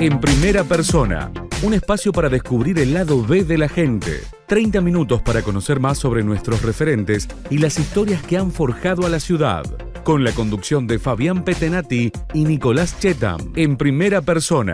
En primera persona, un espacio para descubrir el lado B de la gente. 30 minutos para conocer más sobre nuestros referentes y las historias que han forjado a la ciudad. Con la conducción de Fabián Petenati y Nicolás Chetam. En primera persona.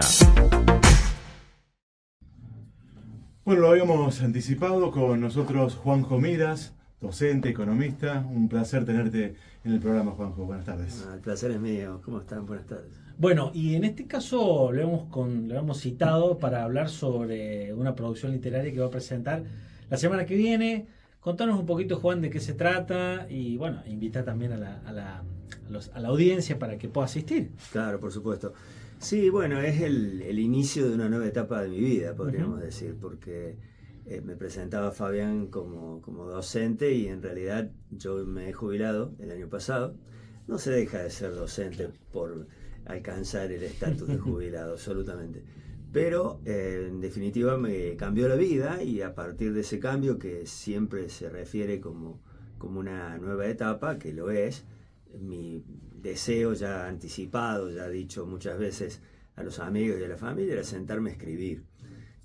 Bueno, lo habíamos anticipado con nosotros Juanjo Miras, docente, economista. Un placer tenerte en el programa, Juanjo. Buenas tardes. El placer es mío. ¿Cómo están? Buenas tardes. Bueno, y en este caso lo hemos citado para hablar sobre una producción literaria que va a presentar la semana que viene. Contanos un poquito, Juan, de qué se trata y, bueno, invita también a la audiencia para que pueda asistir. Claro, por supuesto. Sí, bueno, es el inicio de una nueva etapa de mi vida, podríamos decir, porque me presentaba Fabián como docente y en realidad yo me he jubilado el año pasado. No se deja de ser docente por alcanzar el estatus de jubilado, absolutamente. Pero en definitiva me cambió la vida y a partir de ese cambio, que siempre se refiere como una nueva etapa, que lo es, mi deseo ya anticipado, ya dicho muchas veces a los amigos y a la familia, era sentarme a escribir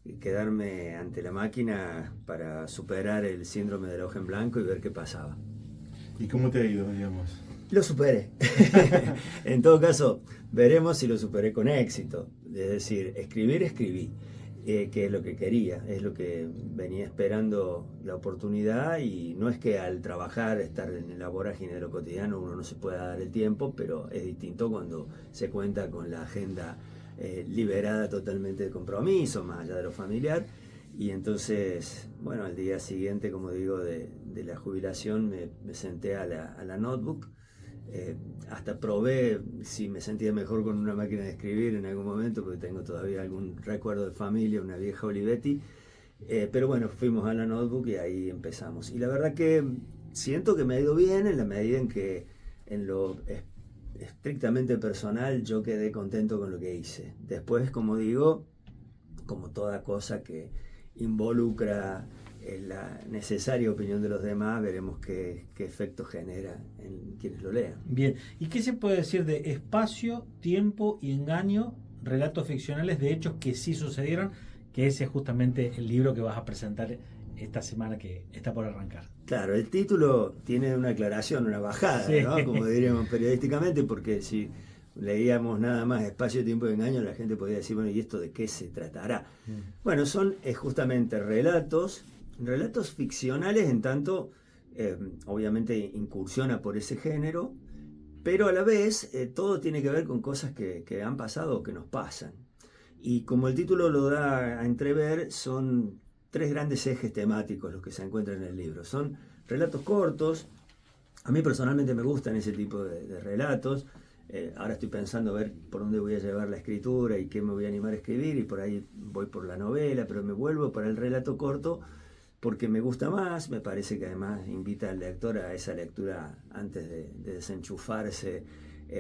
y quedarme ante la máquina para superar el síndrome de la hoja en blanco y ver qué pasaba. ¿Y cómo te ha ido, digamos? Lo superé. En todo caso, veremos si lo superé con éxito. Es decir, escribí, que es lo que quería, es lo que venía esperando la oportunidad, y no es que al trabajar, estar en la vorágine de lo cotidiano, uno no se pueda dar el tiempo, pero es distinto cuando se cuenta con la agenda liberada totalmente de compromiso, más allá de lo familiar. Y entonces, bueno, al día siguiente, como digo, de la jubilación, me senté a la notebook. Hasta probé si me sentía mejor con una máquina de escribir en algún momento, porque tengo todavía algún recuerdo de familia, una vieja Olivetti. Pero bueno, fuimos a la notebook y ahí empezamos. Y la verdad que siento que me ha ido bien en la medida en que en lo estrictamente personal yo quedé contento con lo que hice. Después, como digo, como toda cosa que involucra la necesaria opinión de los demás, veremos qué efecto genera en quienes lo lean. Bien, ¿y qué se puede decir de espacio, tiempo y engaño, relatos ficcionales de hechos que sí sucedieron, que ese es justamente el libro que vas a presentar esta semana que está por arrancar? Claro, el título tiene una aclaración, una bajada, sí, ¿no? Como diríamos periodísticamente, porque si leíamos nada más espacio, tiempo y engaño, la gente podría decir, bueno, ¿y esto de qué se tratará? Bueno, son justamente relatos ficcionales, en tanto obviamente incursiona por ese género, pero a la vez todo tiene que ver con cosas que han pasado o que nos pasan. Y como el título lo da a entrever, son 3 grandes ejes temáticos los que se encuentran en el libro. Son relatos cortos. A mí personalmente me gustan ese tipo de relatos. Ahora estoy pensando a ver por dónde voy a llevar la escritura y qué me voy a animar a escribir, y por ahí voy por la novela, pero me vuelvo para el relato corto porque me gusta más. Me parece que además invita al lector a esa lectura antes de desenchufarse,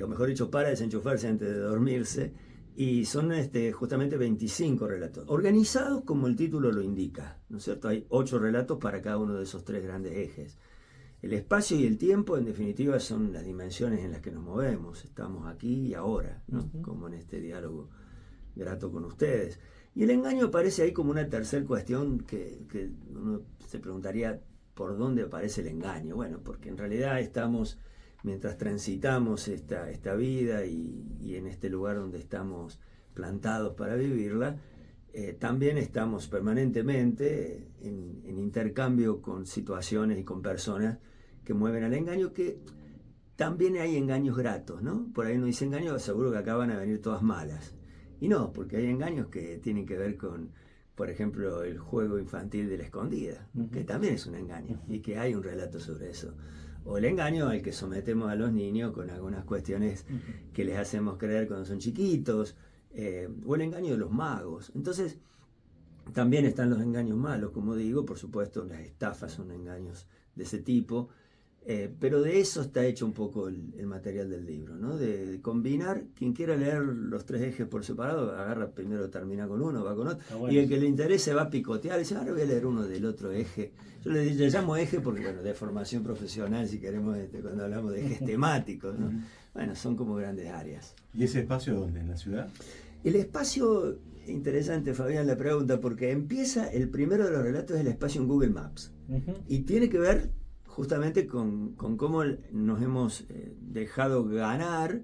o mejor dicho, para desenchufarse antes de dormirse. Y son justamente 25 relatos, organizados como el título lo indica, ¿no es cierto? Hay 8 relatos para cada uno de esos 3 grandes ejes. El espacio y el tiempo, en definitiva, son las dimensiones en las que nos movemos. Estamos aquí y ahora, ¿no? Como en este diálogo grato con ustedes. Y el engaño aparece ahí como una tercera cuestión que uno se preguntaría por dónde aparece el engaño. Bueno, porque en realidad estamos, mientras transitamos esta vida y en este lugar donde estamos plantados para vivirla, también estamos permanentemente en intercambio con situaciones y con personas que mueven al engaño, que también hay engaños gratos, ¿no? Por ahí uno dice engaño, seguro que acá van a venir todas malas. Y no, porque hay engaños que tienen que ver con, por ejemplo, el juego infantil de la escondida, que también es un engaño, y que hay un relato sobre eso. O el engaño al que sometemos a los niños con algunas cuestiones que les hacemos creer cuando son chiquitos, o el engaño de los magos. Entonces, también están los engaños malos, como digo, por supuesto, las estafas son engaños de ese tipo, pero de eso está hecho un poco el material del libro, ¿no? De combinar. Quien quiera leer los 3 ejes por separado, agarra primero, termina con uno, va con otro, bueno. Y el que le interese va a picotear y dice, ahora voy a leer uno del otro eje. Yo le llamo eje porque, bueno, de formación profesional, si queremos, cuando hablamos de ejes temáticos, ¿no? Bueno, son como grandes áreas. ¿Y ese espacio dónde? ¿En la ciudad? El espacio, interesante Fabián la pregunta, porque empieza, el primero de los relatos es el espacio en Google Maps. Y tiene que ver justamente con cómo nos hemos dejado ganar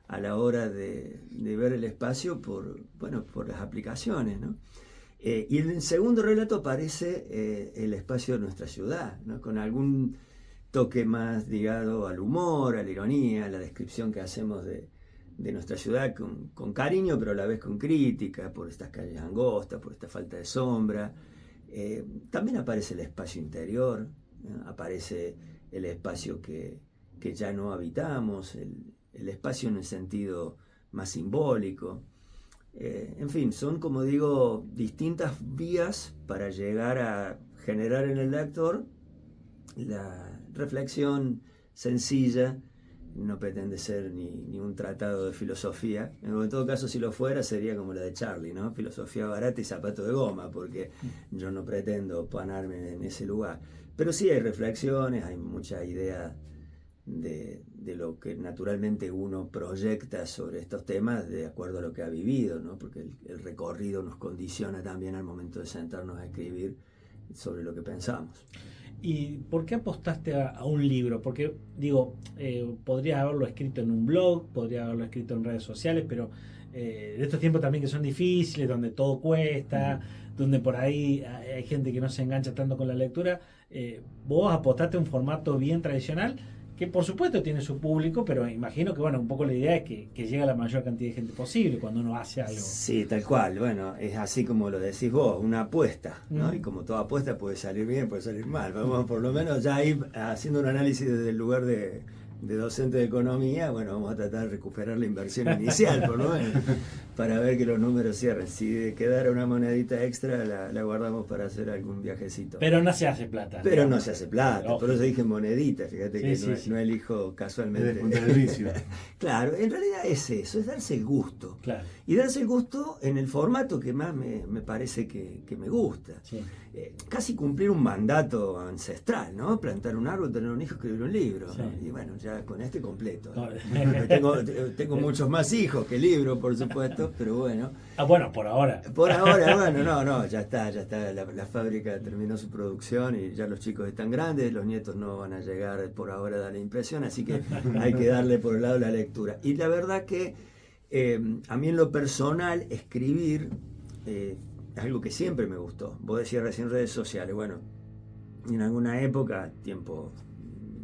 a la hora de ver el espacio por las aplicaciones, ¿no? Y en el segundo relato aparece el espacio de nuestra ciudad, ¿no? Con algún toque más ligado al humor, a la ironía, a la descripción que hacemos de nuestra ciudad con cariño, pero a la vez con crítica, por estas calles angostas, por esta falta de sombra. También aparece el espacio interior, ¿no? Aparece el espacio que ya no habitamos, el espacio en el sentido más simbólico. En fin, son, como digo, distintas vías para llegar a generar en el lector la reflexión sencilla. No pretende ser ni un tratado de filosofía. En todo caso, si lo fuera, sería como la de Charlie, ¿no? Filosofía barata y zapato de goma, porque yo no pretendo ponerme en ese lugar. Pero sí hay reflexiones, hay mucha idea de lo que naturalmente uno proyecta sobre estos temas de acuerdo a lo que ha vivido, ¿no? Porque el recorrido nos condiciona también al momento de sentarnos a escribir sobre lo que pensamos. ¿Y por qué apostaste a un libro? Porque, digo, podrías haberlo escrito en un blog, podrías haberlo escrito en redes sociales, pero de estos tiempos también que son difíciles, donde todo cuesta, donde por ahí hay gente que no se engancha tanto con la lectura, vos apostaste a un formato bien tradicional, que por supuesto tiene su público, pero imagino que, bueno, un poco la idea es que llegue a la mayor cantidad de gente posible cuando uno hace algo. Sí, tal cual. Bueno, es así como lo decís vos, una apuesta, ¿no? Y como toda apuesta puede salir bien, puede salir mal. Vamos por lo menos ya ir haciendo un análisis desde el lugar de docente de economía. Bueno, vamos a tratar de recuperar la inversión inicial, por lo menos, para ver que los números cierren. Si quedara una monedita extra, la guardamos para hacer algún viajecito. Pero no se hace plata. Pero no se hace plata, por eso dije monedita, fíjate que sí. No elijo casualmente. El vicio. Claro, en realidad es eso, es darse el gusto. Claro. Y darse el gusto en el formato que más me parece que me gusta. Sí. Casi cumplir un mandato ancestral, ¿no? Plantar un árbol, tener un hijo, escribir un libro. Sí. ¿No? Y bueno, ya con este completo. No. Tengo muchos más hijos que libros, por supuesto, pero bueno. Bueno, por ahora. Por ahora, bueno, no, ya está. La fábrica terminó su producción y ya los chicos están grandes, los nietos no van a llegar por ahora, da la impresión, así que hay que darle por el lado la lectura. Y la verdad que a mí en lo personal, escribir es algo que siempre me gustó. Vos decías recién redes sociales, bueno, en alguna época, tiempo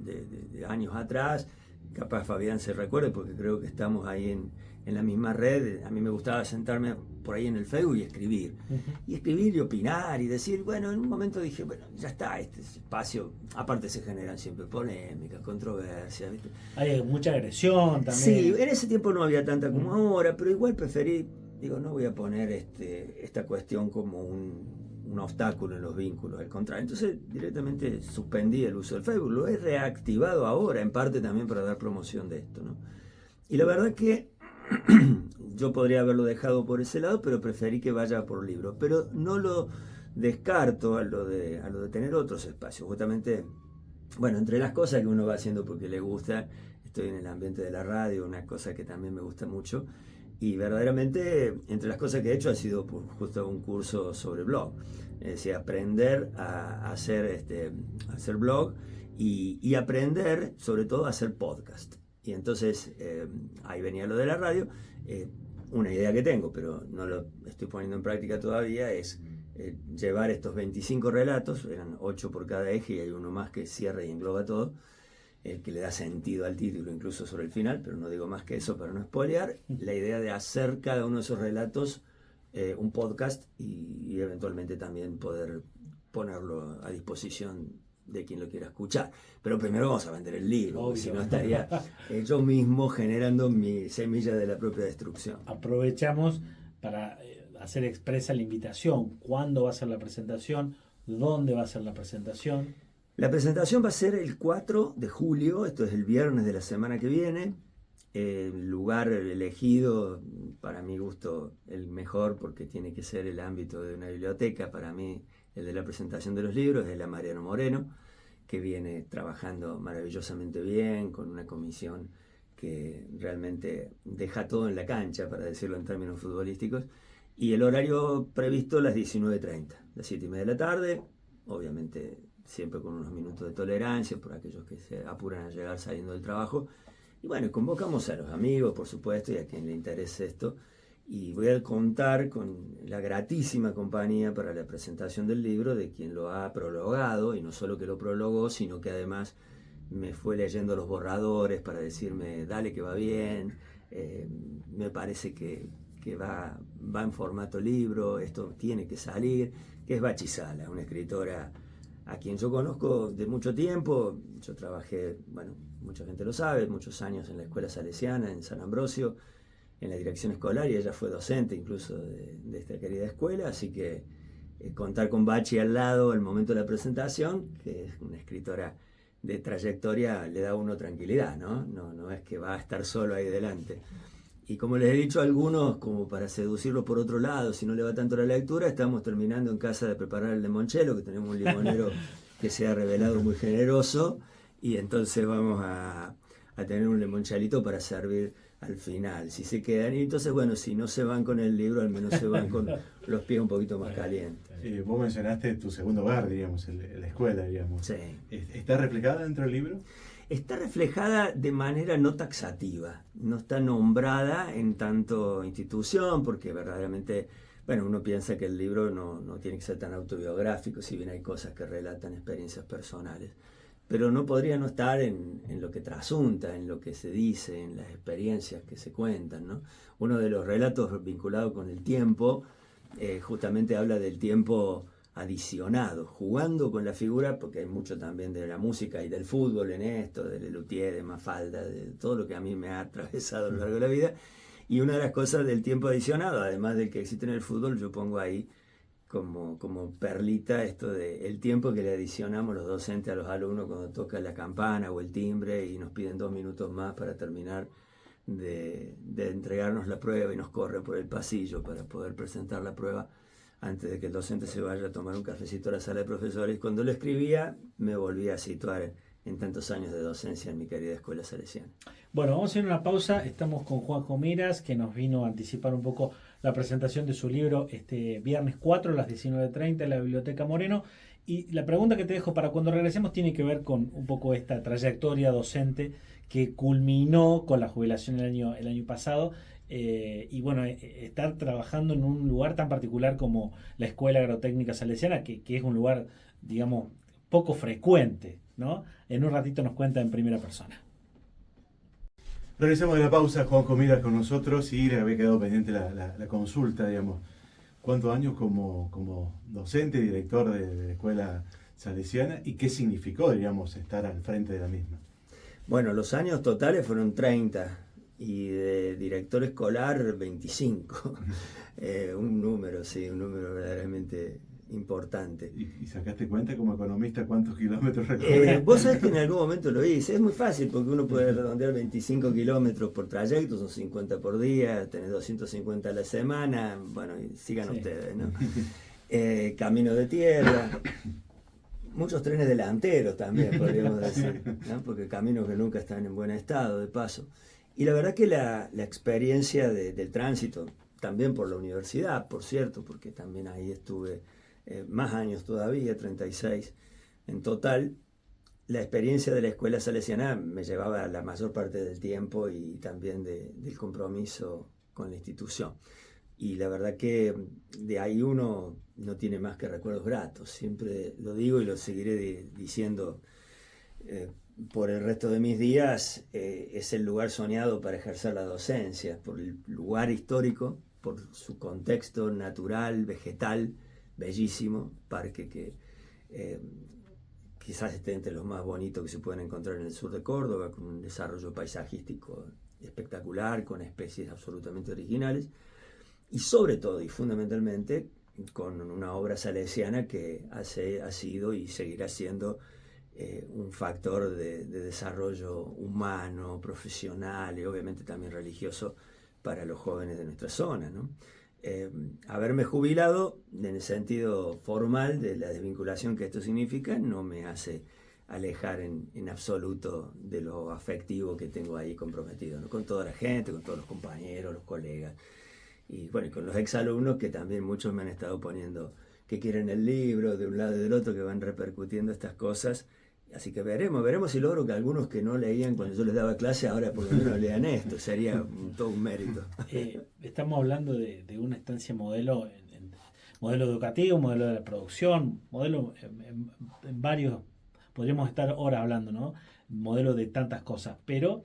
de años atrás, capaz Fabián se recuerde porque creo que estamos ahí en la misma red. A mí me gustaba sentarme por ahí en el Facebook y escribir. Y escribir y opinar y decir, bueno, en un momento dije, bueno, ya está, este espacio, aparte se generan siempre polémicas, controversias, ¿viste? Hay mucha agresión también. Sí, en ese tiempo no había tanta como ahora, pero igual preferí, digo, no voy a poner esta cuestión como un obstáculo en los vínculos, al contrario. Entonces directamente suspendí el uso del Facebook, lo he reactivado ahora, en parte también para dar promoción de esto, ¿no? Y la verdad que yo podría haberlo dejado por ese lado, pero preferí que vaya por libro. Pero no lo descarto a lo de tener otros espacios. Justamente, bueno, entre las cosas que uno va haciendo porque le gusta, estoy en el ambiente de la radio, una cosa que también me gusta mucho. Y verdaderamente, entre las cosas que he hecho ha sido justo un curso sobre blog. Es decir, aprender a hacer blog y aprender sobre todo a hacer podcast. Y entonces ahí venía lo de la radio. Una idea que tengo, pero no lo estoy poniendo en práctica todavía, es llevar estos 25 relatos, eran 8 por cada eje y hay uno más que cierra y engloba todo, el que le da sentido al título, incluso sobre el final, pero no digo más que eso para no spoilear. La idea de hacer cada uno de esos relatos un podcast y eventualmente también poder ponerlo a disposición de quien lo quiera escuchar. Pero primero vamos a vender el libro, si no estaría yo mismo generando mi semilla de la propia destrucción. Aprovechamos para hacer expresa la invitación. ¿Cuándo va a ser la presentación? ¿Dónde va a ser la presentación? La presentación va a ser el 4 de julio, esto es el viernes de la semana que viene. El lugar elegido, para mi gusto, el mejor, porque tiene que ser el ámbito de una biblioteca. Para mí, el de la presentación de los libros es la Mariano Moreno, que viene trabajando maravillosamente bien, con una comisión que realmente deja todo en la cancha, para decirlo en términos futbolísticos, y el horario previsto las 19:30, las 7:30 de la tarde, obviamente siempre con unos minutos de tolerancia por aquellos que se apuran a llegar saliendo del trabajo. Y bueno, convocamos a los amigos, por supuesto, y a quien le interese esto, y voy a contar con la gratísima compañía para la presentación del libro de quien lo ha prologado, y no solo que lo prologó, sino que además me fue leyendo los borradores para decirme, dale que va bien, me parece que va en formato libro, esto tiene que salir, que es Bachi Sala, una escritora a quien yo conozco de mucho tiempo. Yo trabajé, bueno, mucha gente lo sabe, muchos años en la Escuela Salesiana, en San Ambrosio, en la dirección escolar, y ella fue docente incluso de esta querida escuela, así que contar con Bachi al lado al momento de la presentación, que es una escritora de trayectoria, le da a uno tranquilidad, ¿no? No es que va a estar solo ahí delante. Y como les he dicho a algunos, como para seducirlos por otro lado, si no le va tanto la lectura, estamos terminando en casa de preparar el limoncello, que tenemos un limonero que se ha revelado muy generoso, y entonces vamos a tener un limonchalito para servir al final, si se quedan. Y entonces, bueno, si no se van con el libro, al menos se van con los pies un poquito más calientes. Vos mencionaste tu segundo hogar, digamos, la escuela, digamos. Sí. ¿Está reflejada dentro del libro? Está reflejada de manera no taxativa, no está nombrada en tanto institución, porque verdaderamente, bueno, uno piensa que el libro no tiene que ser tan autobiográfico, si bien hay cosas que relatan experiencias personales, pero no podría no estar en lo que trasunta, en lo que se dice, en las experiencias que se cuentan, ¿no? Uno de los relatos vinculado con el tiempo, justamente habla del tiempo adicionado, jugando con la figura, porque hay mucho también de la música y del fútbol en esto, de Lelutier, de Mafalda, de todo lo que a mí me ha atravesado a lo largo de la vida. Y una de las cosas del tiempo adicionado, además del que existe en el fútbol, yo pongo ahí como perlita esto de el tiempo que le adicionamos los docentes a los alumnos cuando toca la campana o el timbre y nos piden 2 minutos más para terminar de entregarnos la prueba, y nos corren por el pasillo para poder presentar la prueba antes de que el docente se vaya a tomar un cafecito a la sala de profesores. Cuando lo escribía, me volvía a situar en tantos años de docencia en mi querida Escuela Salesiana. Bueno, vamos a hacer una pausa. Estamos con Juanjo Miras, que nos vino a anticipar un poco la presentación de su libro este viernes 4 a las 19:30 en la Biblioteca Moreno. Y la pregunta que te dejo para cuando regresemos tiene que ver con un poco esta trayectoria docente que culminó con la jubilación el año pasado. Y bueno, estar trabajando en un lugar tan particular como la Escuela Agrotécnica Salesiana, que es un lugar, digamos, poco frecuente, ¿no? En un ratito nos cuenta en primera persona. Regresamos de la pausa, Juanjo Miras con nosotros, y le había quedado pendiente la consulta, digamos. ¿Cuántos años como docente y director de la Escuela Salesiana, y qué significó, digamos, estar al frente de la misma? Bueno, los años totales fueron 30. Y de director escolar 25. Un número verdaderamente importante. ¿Y sacaste cuenta como economista cuántos kilómetros recorrió? Vos sabés que en algún momento lo hice. Es muy fácil porque uno puede redondear 25 kilómetros por trayecto, son 50 por día, tenés 250 a la semana. Bueno, sigan sí. Ustedes, ¿no? Camino de tierra. Muchos trenes delanteros también, podríamos decir, ¿no? Porque caminos que nunca están en buen estado, de paso. Y la verdad que la experiencia del tránsito, también por la universidad, por cierto, porque también ahí estuve más años todavía, 36 en total, la experiencia de la Escuela Salesiana me llevaba la mayor parte del tiempo y también del compromiso con la institución. Y la verdad que de ahí uno no tiene más que recuerdos gratos, siempre lo digo y lo seguiré diciendo por el resto de mis días. Es el lugar soñado para ejercer la docencia, por el lugar histórico, por su contexto natural, vegetal, bellísimo, parque que quizás esté entre los más bonitos que se pueden encontrar en el sur de Córdoba, con un desarrollo paisajístico espectacular, con especies absolutamente originales, y sobre todo y fundamentalmente con una obra salesiana que ha sido y seguirá siendo un factor de desarrollo humano, profesional y obviamente también religioso para los jóvenes de nuestra zona, ¿no? Haberme jubilado en el sentido formal de la desvinculación que esto significa no me hace alejar en absoluto de lo afectivo que tengo ahí comprometido, ¿no? Con toda la gente, con todos los compañeros, los colegas. Y bueno, y con los exalumnos, que también muchos me han estado poniendo que quieren el libro de un lado y del otro, que van repercutiendo estas cosas. Así que veremos si logro que algunos que no leían cuando yo les daba clase, ahora por lo menos lean esto. Sería todo un mérito. Estamos hablando de una estancia modelo, modelo educativo, modelo de la producción, modelo en varios, podríamos estar horas hablando, ¿no? Modelo de tantas cosas, pero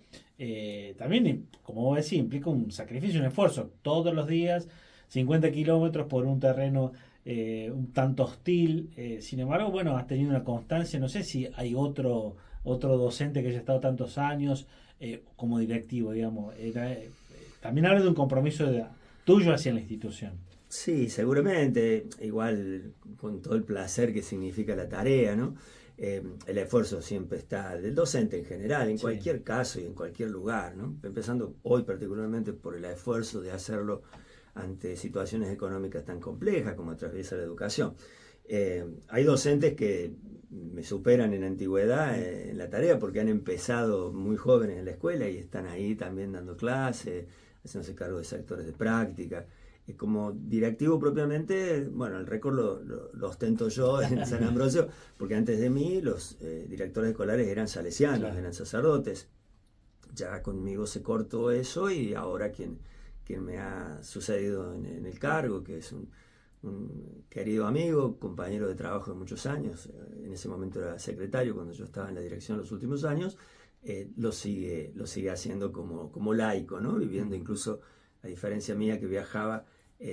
también, como vos decís, implica un sacrificio, un esfuerzo, todos los días, 50 kilómetros por un terreno un tanto hostil. Sin embargo, bueno, has tenido una constancia. No sé si hay otro docente que haya estado tantos años como directivo, digamos. También habla de un compromiso tuyo hacia la institución. Sí, seguramente, igual con todo el placer que significa la tarea, ¿no? El esfuerzo siempre está del docente en general, en cualquier caso y en cualquier lugar, ¿no? Empezando hoy particularmente por el esfuerzo de hacerlo ante situaciones económicas tan complejas como atraviesa la educación. Hay docentes que me superan en antigüedad en la tarea porque han empezado muy jóvenes en la escuela y están ahí también dando clases, haciéndose cargo de sectores de práctica. Como directivo propiamente, bueno, el récord lo ostento yo en San Ambrosio, porque antes de mí los directores escolares eran salesianos, claro, eran sacerdotes. Ya conmigo se cortó eso y ahora quien me ha sucedido en el cargo, que es un querido amigo, compañero de trabajo de muchos años, en ese momento era secretario cuando yo estaba en la dirección los últimos años, lo sigue haciendo como laico, ¿no? Viviendo incluso, a diferencia mía que viajaba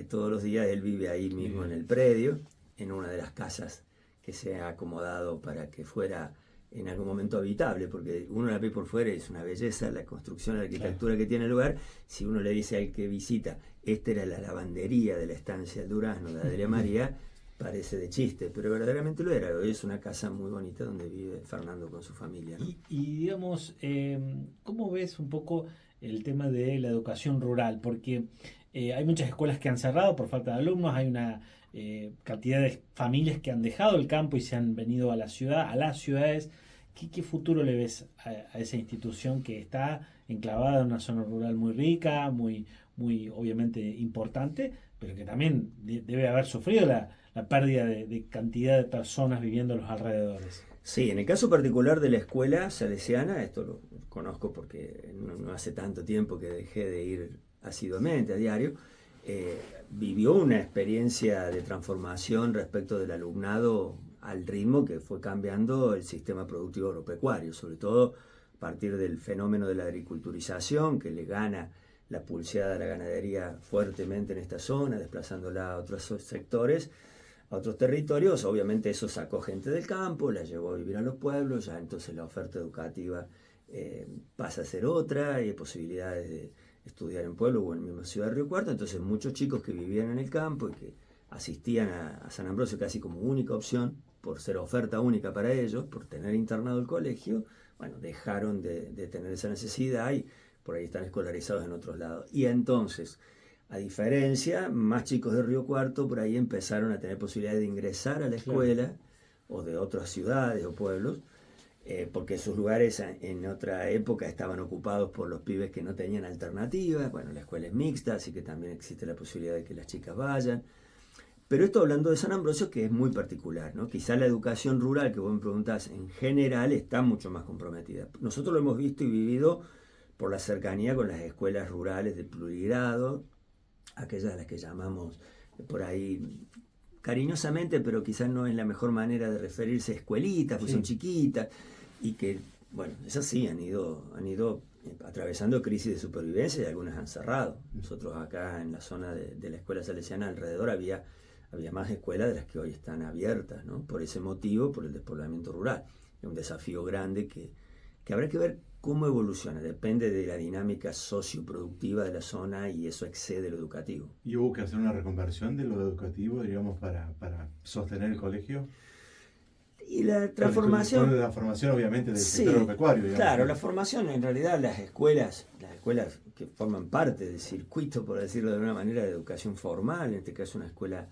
todos los días, él vive ahí mismo en el predio, en una de las casas que se ha acomodado para que fuera en algún momento habitable, porque uno la ve por fuera y es una belleza la construcción, la arquitectura, claro, que tiene el lugar. Si uno le dice al que visita, esta era la lavandería de la estancia del Durazno, la de la María, parece de chiste, pero verdaderamente lo era. Hoy es una casa muy bonita donde vive Fernando con su familia, ¿no? Y digamos, ¿cómo ves un poco el tema de la educación rural? Porque hay muchas escuelas que han cerrado por falta de alumnos, hay una cantidad de familias que han dejado el campo y se han venido a la ciudad, a las ciudades. ¿Qué futuro le ves a esa institución que está enclavada en una zona rural muy rica, muy obviamente importante, pero que también debe haber sufrido la pérdida de cantidad de personas viviendo en los alrededores? Sí, en el caso particular de la escuela salesiana, esto lo conozco porque no hace tanto tiempo que dejé de ir asiduamente a diario, vivió una experiencia de transformación respecto del alumnado al ritmo que fue cambiando el sistema productivo agropecuario, sobre todo a partir del fenómeno de la agriculturización, que le gana la pulseada a la ganadería fuertemente en esta zona, desplazándola a otros sectores, a otros territorios. Obviamente eso sacó gente del campo, la llevó a vivir a los pueblos, ya entonces la oferta educativa pasa a ser otra, hay posibilidades de estudiar en pueblo o en la misma ciudad de Río Cuarto. Entonces muchos chicos que vivían en el campo y que asistían a San Ambrosio casi como única opción, por ser oferta única para ellos, por tener internado el colegio, bueno, dejaron de tener esa necesidad y por ahí están escolarizados en otros lados. Y entonces, a diferencia, más chicos de Río Cuarto por ahí empezaron a tener posibilidad de ingresar a la escuela, claro, o de otras ciudades o pueblos, porque esos lugares en otra época estaban ocupados por los pibes que no tenían alternativa. Bueno, la escuela es mixta, así que también existe la posibilidad de que las chicas vayan. Pero esto hablando de San Ambrosio, que es muy particular, ¿no? Quizá la educación rural, que vos me preguntás, en general está mucho más comprometida. Nosotros lo hemos visto y vivido por la cercanía con las escuelas rurales de plurigrado, aquellas a las que llamamos por ahí cariñosamente, pero quizás no es la mejor manera de referirse, escuelitas, pues sí, son chiquitas, y que, bueno, esas sí han ido atravesando crisis de supervivencia y algunas han cerrado. Nosotros acá en la zona de la escuela salesiana alrededor había más escuelas de las que hoy están abiertas, ¿no? Por ese motivo, por el despoblamiento rural. Es un desafío grande que habrá que ver cómo evoluciona. Depende de la dinámica socioproductiva de la zona y eso excede lo educativo. ¿Y hubo que hacer una reconversión de lo educativo, digamos, para sostener el colegio? Y la transformación... Con la formación, obviamente, del sector agropecuario. Digamos. Claro, la formación, en realidad, las escuelas que forman parte del circuito, por decirlo de alguna manera, de educación formal, en este caso una escuela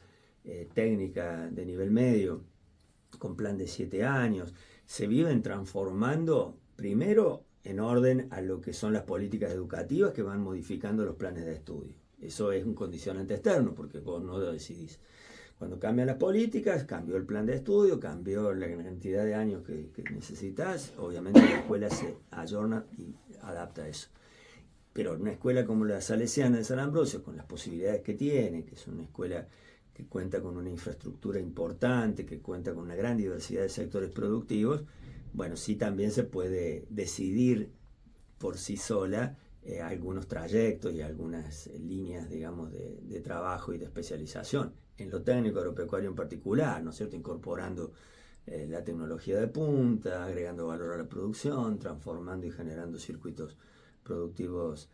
técnica de nivel medio, con plan de 7 años, se viven transformando primero en orden a lo que son las políticas educativas que van modificando los planes de estudio. Eso es un condicionante externo, porque vos no lo decidís. Cuando cambian las políticas, cambió el plan de estudio, cambió la cantidad de años que necesitas, obviamente la escuela se ayorna y adapta a eso. Pero una escuela como la Salesiana de San Ambrosio, con las posibilidades que tiene, que es una escuela que cuenta con una infraestructura importante, que cuenta con una gran diversidad de sectores productivos, bueno, sí también se puede decidir por sí sola algunos trayectos y algunas líneas, digamos, de trabajo y de especialización. En lo técnico agropecuario en particular, ¿no es cierto? Incorporando la tecnología de punta, agregando valor a la producción, transformando y generando circuitos productivos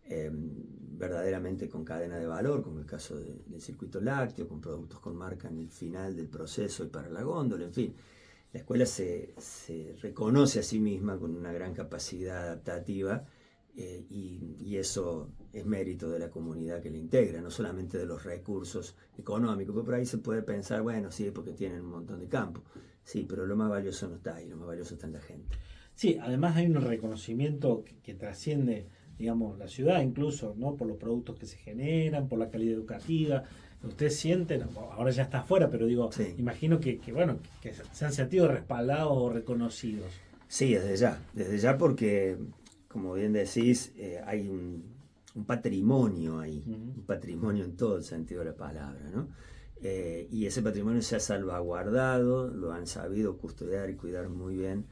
verdaderamente con cadena de valor, como el caso del circuito lácteo, con productos con marca en el final del proceso y para la góndola, en fin. La escuela se reconoce a sí misma con una gran capacidad adaptativa y eso es mérito de la comunidad que la integra, no solamente de los recursos económicos, porque por ahí se puede pensar, bueno, sí, porque tienen un montón de campo. Sí, pero lo más valioso no está ahí, lo más valioso está en la gente. Sí, además hay un reconocimiento que trasciende, digamos, la ciudad incluso, ¿no? Por los productos que se generan, por la calidad educativa. Ustedes sienten, ahora ya está afuera, pero digo, sí, imagino que se han sentido respaldados o reconocidos. Sí, desde ya porque, como bien decís, hay un patrimonio ahí, un patrimonio en todo el sentido de la palabra, ¿no? Y ese patrimonio se ha salvaguardado, lo han sabido custodiar y cuidar muy bien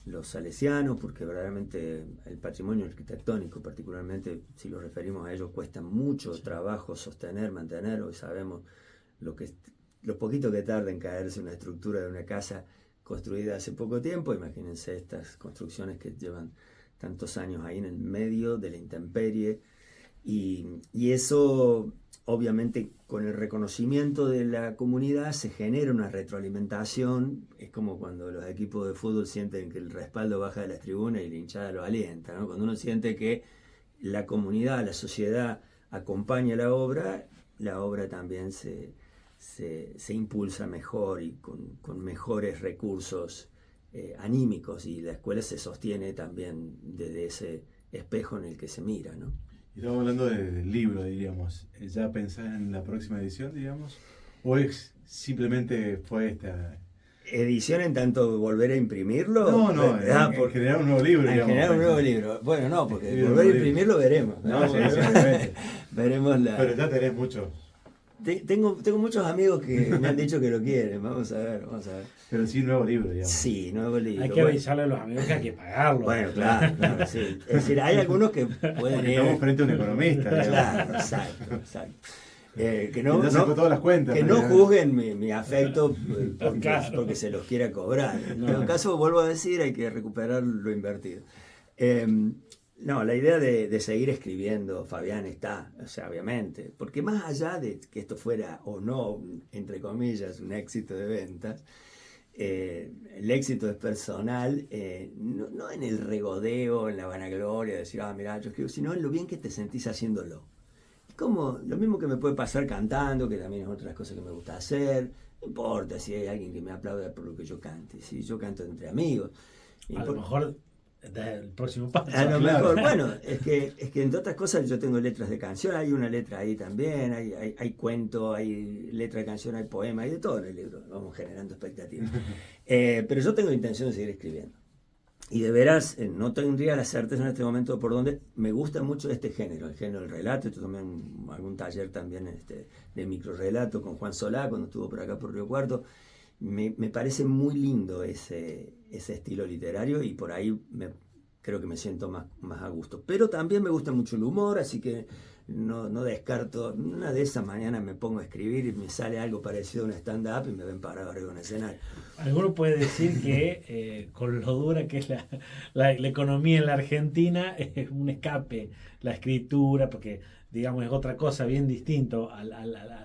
los salesianos, porque verdaderamente el patrimonio arquitectónico, particularmente si lo referimos a ello, cuesta mucho trabajo sostener, mantener. Hoy sabemos lo poquito que tarda en caerse una estructura de una casa construida hace poco tiempo. Imagínense estas construcciones que llevan tantos años ahí en el medio de la intemperie, y eso obviamente con el reconocimiento de la comunidad se genera una retroalimentación. Es como cuando los equipos de fútbol sienten que el respaldo baja de las tribunas y la hinchada lo alienta, ¿no? Cuando uno siente que la comunidad, la sociedad acompaña la obra también se impulsa mejor y con mejores recursos anímicos, y la escuela se sostiene también desde ese espejo en el que se mira, ¿no? Y estamos hablando del libro, diríamos. ¿Ya pensás en la próxima edición, digamos? ¿O simplemente fue esta edición en tanto volver a imprimirlo? No, en generar un nuevo libro, digamos. En generar un nuevo libro. Bueno, no, porque volver a imprimirlo veremos. No, sí, obviamente. Veremos Pero ya tenés mucho. Tengo muchos amigos que me han dicho que lo quieren. Vamos a ver. Pero sí, nuevo libro, digamos. Sí, nuevo libro. Hay que avisarle a los amigos que hay que pagarlo. Bueno, claro, sí. Es decir, hay algunos que pueden ir. Estamos frente a un economista. Claro, exacto. Que no todas las cuentas, que no juzguen mi afecto porque se los quiera cobrar. En todo caso, vuelvo a decir, hay que recuperar lo invertido. No, la idea de seguir escribiendo, Fabián, está, o sea, obviamente, porque más allá de que esto fuera o no, entre comillas, un éxito de ventas, el éxito es personal, no en el regodeo, en la vanagloria, de decir, mirá, yo escribo, sino en lo bien que te sentís haciéndolo. Como lo mismo que me puede pasar cantando, que también es otra de las cosas que me gusta hacer. No importa si hay alguien que me aplauda por lo que yo cante, si yo canto entre amigos. A lo mejor el próximo paso. A lo mejor, bueno, es que entre otras cosas yo tengo letras de canción, hay una letra ahí también, hay cuento, hay letra de canción, hay poema, hay de todo en el libro, vamos generando expectativas. Pero yo tengo intención de seguir escribiendo. Y de veras, no tendría la certeza en este momento por dónde. Me gusta mucho este género, el género del relato. Yo tomé algún taller también de microrelato con Juan Solá cuando estuvo por acá por Río Cuarto. Me parece muy lindo ese estilo literario, y por ahí creo que me siento más a gusto. Pero también me gusta mucho el humor, así que no descarto. Una de esas mañanas me pongo a escribir y me sale algo parecido a un stand-up y me ven parado arriba de un escenario. Alguno puede decir que con lo dura que es la economía en la Argentina, es un escape la escritura, porque digamos es otra cosa bien distinto a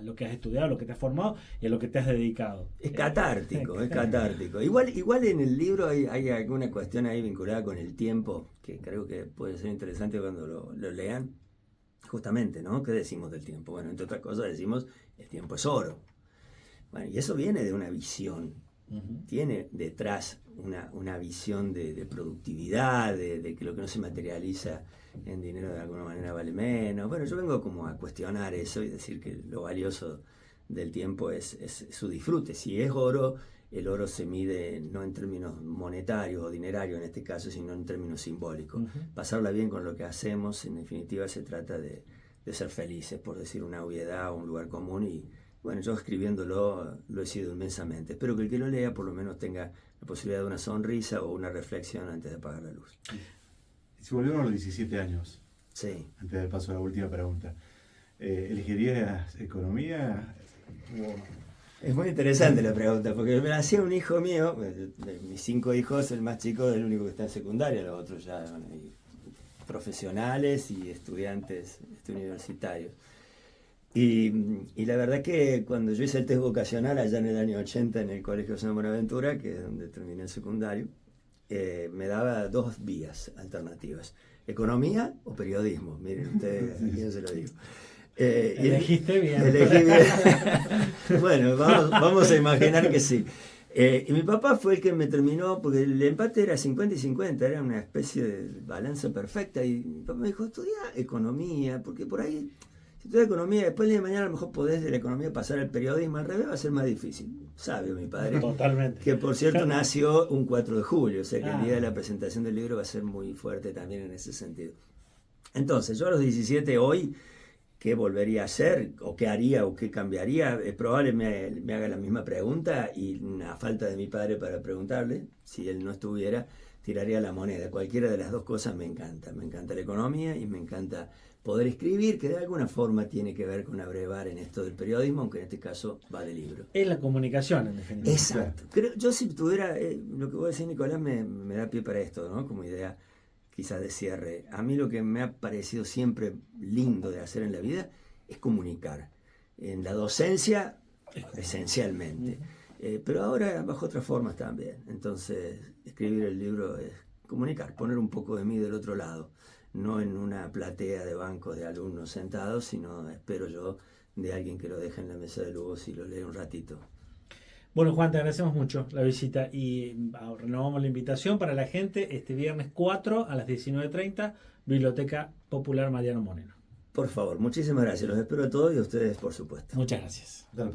lo que has estudiado, a lo que te has formado y a lo que te has dedicado. Es catártico, es catártico. Igual en el libro hay alguna cuestión ahí vinculada con el tiempo, que creo que puede ser interesante cuando lo lean. Justamente, ¿no? ¿Qué decimos del tiempo? Bueno, entre otras cosas decimos, el tiempo es oro. Bueno, y eso viene de una visión tiene detrás una visión de productividad, de que lo que no se materializa en dinero de alguna manera vale menos. Bueno, yo vengo como a cuestionar eso y decir que lo valioso del tiempo es su disfrute. Si es oro, el oro se mide no en términos monetarios o dinerarios en este caso, sino en términos simbólicos. Pasarla bien con lo que hacemos, en definitiva se trata de ser felices, por decir una obviedad o un lugar común. Y bueno, yo escribiéndolo lo he sido inmensamente. Espero que el que lo lea por lo menos tenga la posibilidad de una sonrisa o una reflexión antes de apagar la luz. Si volvemos a los 17 años, Sí. antes de paso a la última pregunta, ¿elegirías economía? Es muy interesante la pregunta, porque me la hacía un hijo mío, de mis 5 hijos, el más chico es el único que está en secundaria, los otros ya profesionales y estudiantes universitarios. Y la verdad que cuando yo hice el test vocacional allá en el año 80 en el Colegio San Buenaventura, que es donde terminé el secundario, me daba 2 vías alternativas: economía o periodismo. Miren ustedes, ¿a quién se lo digo? Elegiste bien. Elegí bien. Bueno, vamos a imaginar que sí. Y mi papá fue el que me terminó, porque el empate era 50 y 50, era una especie de balanza perfecta. Y mi papá me dijo, estudia economía, porque por ahí, si estudias economía, después del día de mañana a lo mejor podés de la economía pasar al periodismo, al revés va a ser más difícil. Sabio mi padre. Totalmente. Que por cierto nació un 4 de julio, o sea que el día de la presentación del libro va a ser muy fuerte también en ese sentido. Entonces, yo a los 17 hoy, ¿qué volvería a hacer? ¿O qué haría? ¿O qué cambiaría? Es probable me haga la misma pregunta y a falta de mi padre para preguntarle, si él no estuviera, tiraría la moneda. Cualquiera de las dos cosas me encanta. Me encanta la economía y me encanta poder escribir, que de alguna forma tiene que ver con abrevar en esto del periodismo, aunque en este caso va de libro. Es la comunicación, en definitiva. Exacto. Yo si tuviera, lo que voy a decir, Nicolás, me da pie para esto, ¿no? Como idea quizás de cierre. A mí lo que me ha parecido siempre lindo de hacer en la vida es comunicar. En la docencia, esencialmente. Pero ahora bajo otras formas también. Entonces, escribir el libro es comunicar, poner un poco de mí del otro lado. No en una platea de bancos de alumnos sentados, sino, espero yo, de alguien que lo deje en la mesa de luz y lo lea un ratito. Bueno, Juan, te agradecemos mucho la visita y renovamos la invitación para la gente este viernes 4 a las 19:30, Biblioteca Popular Mariano Moreno. Por favor, muchísimas gracias. Los espero a todos y a ustedes, por supuesto. Muchas gracias. Dale,